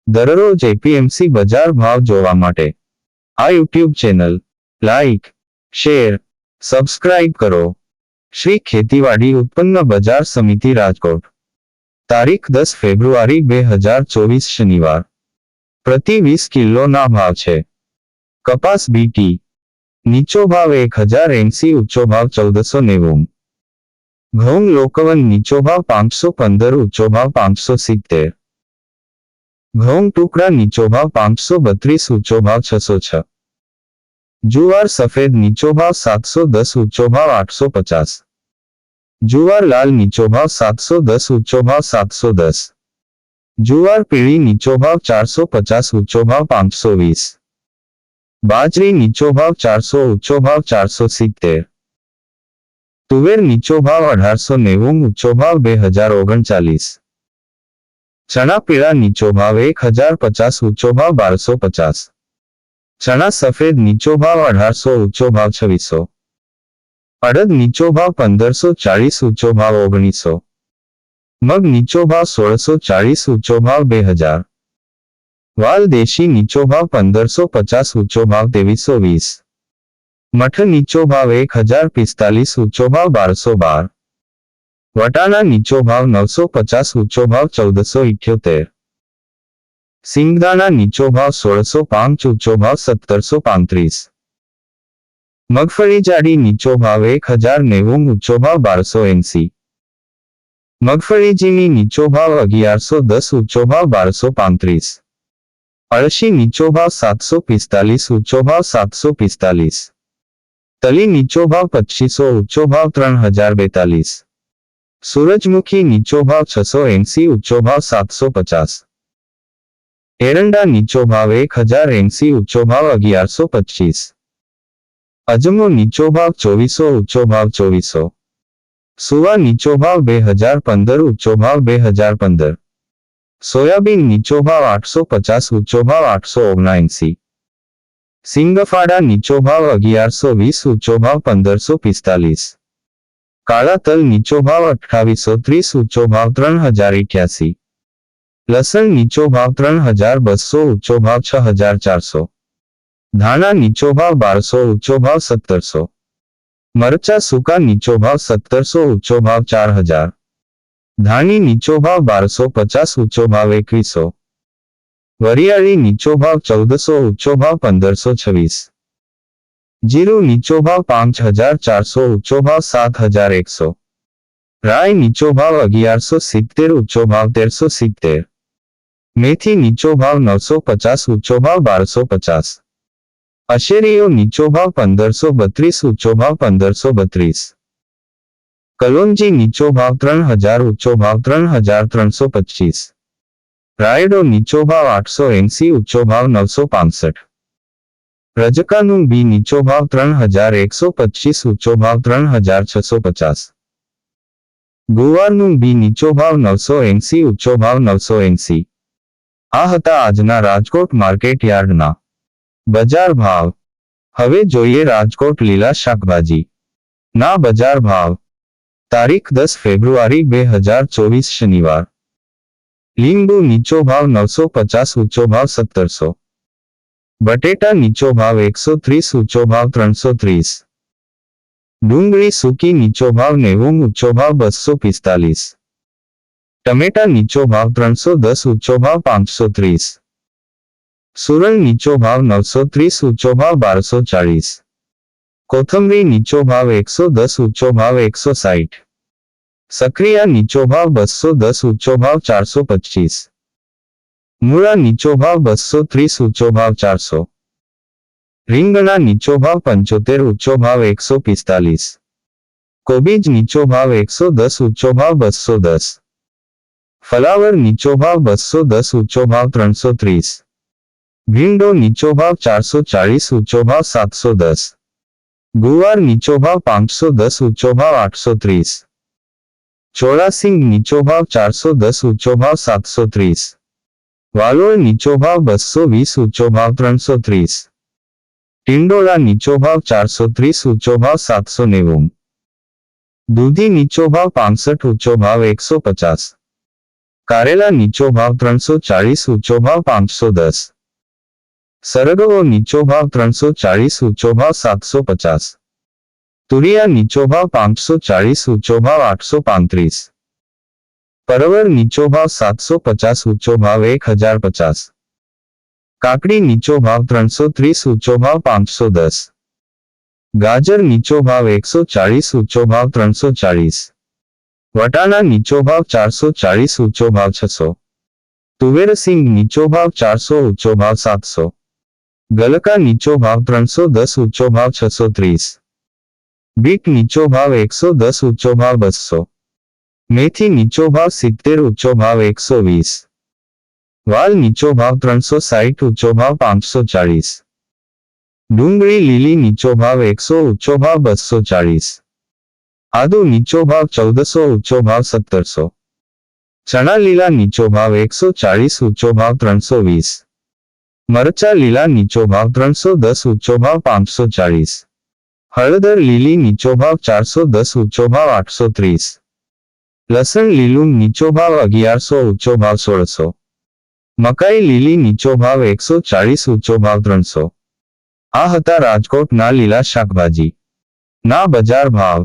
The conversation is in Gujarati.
દરરોજ એપીએમસી બજાર ભાવ જોવા માટે આ YouTube channel like, share, subscribe કરો. શ્રી ખેતીવાડી ઉત્પન્ન બજાર સમિતિ રાજકોટ. તારીખ 10 ફેબ્રુઆરી 2024 શનિવાર. પ્રતિ 20 કિલોના ભાવ છે. કપાસ બીટી નીચો ભાવ 1080, ઊંચો ભાવ 1490. ઘઉં લોકવન નીચો ભાવ 515, ઊંચો ભાવ 570. ઘઉં ટુકડા નીચો ભાવ 532, ઊંચો ભાવ 606. જુવાર સફેદ નીચો ભાવ 710, ઊંચો ભાવ 850. જુવાર લાલ નીચો ભાવ 710, ઊંચો ભાવ 710. જુવાર પીળી નીચો ભાવ 450, ઊંચો ભાવ 520. બાજરી નીચો ભાવ 400, ઊંચો ભાવ 470. તુવેર નીચો ભાવ 1890, ઊંચો ભાવ 2039. ચણા પીળા નીચો ભાવ 1050, ઊંચો ભાવ 1250. ચણા સફેદ નીચો ભાવ 1800, ઊંચો ભાવ 2600. અડદ નીચો ભાવ 1540, ઊંચો ભાવ 1900. મગ નીચો ભાવ 1640, ઊંચો ભાવ 2000. વાલ દેશી નીચો ભાવ 1550, ઊંચો ભાવ 2320. મઠ નીચો ભાવ 1045, ઊંચો ભાવ 1212. વટાણા નીચો ભાવ 950, ઊંચો ભાવ 1478. સિંગદાણા નીચો ભાવ 1605, ઊંચો ભાવ 1735. મગફળી જાડી નીચો ભાવ 1090, ઊંચો ભાવ 1280. મગફળી ઝીણી નીચો ભાવ 1110, ઊંચો ભાવ 1235. અળસી નીચો ભાવ 745, ઊંચો ભાવ 745. તલી નીચો ભાવ 2500, ઊંચો ભાવ 3042. સૂરજમુખી નીચો ભાવ 680, ઊંચો ભાવ 750. એરંડા નીચો ભાવ 1080, ઊંચો ભાવ 1125. અજમો નીચો ભાવ 2400, ઊંચો ભાવ 2400. સુવા નીચો ભાવ 2015, ઊંચો ભાવ 2015. સોયાબીન નીચો ભાવ 850, ઊંચો ભાવ 879. સિંગફાડા નીચો ભાવ 1120, ઊંચો ભાવ 1545. કાળા તલ નીચો ભાવ 2830, ઊંચો ભાવ 3088. લસણ નીચો ભાવ 3200, ઊંચો ભાવ 6400. ધાણા નીચો ભાવ 1200, ઊંચો ભાવ 1700. મરચા સૂકા નીચો ભાવ 1700, ઊંચો ભાવ 4000. ધાણી નીચો ભાવ 1250, ઊંચો ભાવ 2100. વરિયાળી નીચો ભાવ 1400, ઊંચો ભાવ 1526. જીરું નીચો ભાવ 5400, ઊંચો ભાવ 7100. રાઈ નીચો ભાવ 1170, ઊંચો ભાવ 1370. મેથી નીચો ભાવ 950, ઊંચો ભાવ 1250. અશેરીઓ નીચો ભાવ 1532, ઊંચો ભાવ 1532. કલોંજી નીચો ભાવ 3000, ઊંચો ભાવ 3325. રાયડો નીચો ભાવ 880, ઊંચો ભાવ 965. રજકાનું બી નીચો ભાવ 3125, ઊંચો ભાવ 3650. ગુવારનું બી નીચો ભાવ 980, ઊંચો ભાવ 980. આ હતા આજના રાજકોટ માર્કેટ યાર્ડના બજાર ભાવ. હવે જોઈએ રાજકોટ લીલા શાકભાજી ના બજાર ભાવ. તારીખ 10 ફેબ્રુઆરી 2024 શનિવાર. લીંબુ નીચો ભાવ 950, ઊંચો ભાવ 1700. બટેટા નીચો ભાવ 130, ઊંચો ભાવ 330. ડુંગળી સૂકી નીચો ભાવ 90, ઊંચો ભાવ 245. ટમેટા નીચો ભાવ 310, ઊંચો ભાવ 530. સુરણ નીચો ભાવ 930, ઊંચો ભાવ 1240. કોથમરી નીચો ભાવ 110, ઊંચો ભાવ 160. સક્રિયા નીચો ભાવ 210, ઊંચો ભાવ 425. મૂળા નીચો ભાવ 230, ઊંચો ભાવ 400. રીંગણા નીચો ભાવ 75, ઊંચો ભાવ 145. કોબીજ નીચો ભાવ 110, ઊંચો ભાવ 210. ફલાવર નીચો ભાવ 210, ઊંચો ભાવ 330. ભીંડો નીચો ભાવ 440, ઊંચો ભાવ 710. ગુવાર નીચો ભાવ 510, ઊંચો ભાવ 830. ચોળાસિંગ નીચો ભાવ 410, ઊંચો ભાવ 730. વાલોળ નીચો ભાવ 220, ઊંચો ભાવ 330. ટિંડોળા નીચો ભાવ 430, ઊંચો ભાવ 790. દૂધી નીચો ભાવ 65, ઊંચો ભાવ 150. કારેલા નીચો ભાવ 340, ઊંચો ભાવ 510. સરગવો નીચો ભાવ 340, ઊંચો ભાવ 750. તુરિયા નીચો ભાવ 540, ઊંચો ભાવ 835. પરવળ નીચો ભાવ 750, ઊંચો ભાવ 1050. કાકડી નીચો ભાવ 330, ઊંચો ભાવ 510. ગાજર નીચો ભાવ 140, ઊંચો ભાવ 340. વટાણા નીચો ભાવ 440, ઊંચો ભાવ 600. તુવેર સિંગ નીચો ભાવ 400, ઊંચો ભાવ 700. ગલકા નીચો ભાવ 310, ઊંચો ભાવ 630. બીટ નીચો ભાવ 110, ઊંચો ભાવ 200. મેથી નીચો ભાવ 70, ઊંચો ભાવ 120. વાલ નીચો ભાવ 360, ઊંચો ભાવ 540. ડુંગળી લીલી નીચો ભાવ 100, ઊંચો ભાવ 240. આદુ નીચો ભાવ 1400, ઊંચો ભાવ 1700. ચણા લીલા નીચો ભાવ 140, ઊંચો ભાવ 320. મરચા લીલા નીચો ભાવ 310, ઊંચો ભાવ 540. હળદર લીલી નીચો ભાવ 410, ઊંચો ભાવ 830. લસણ લીલું નીચો ભાવ 1100, ઊંચો ભાવ 1600. મકાઈ લીલી નીચો ભાવ 140, ઊંચો ભાવ 300. આ હતા રાજકોટના લીલા શાકભાજી ના બજાર ભાવ.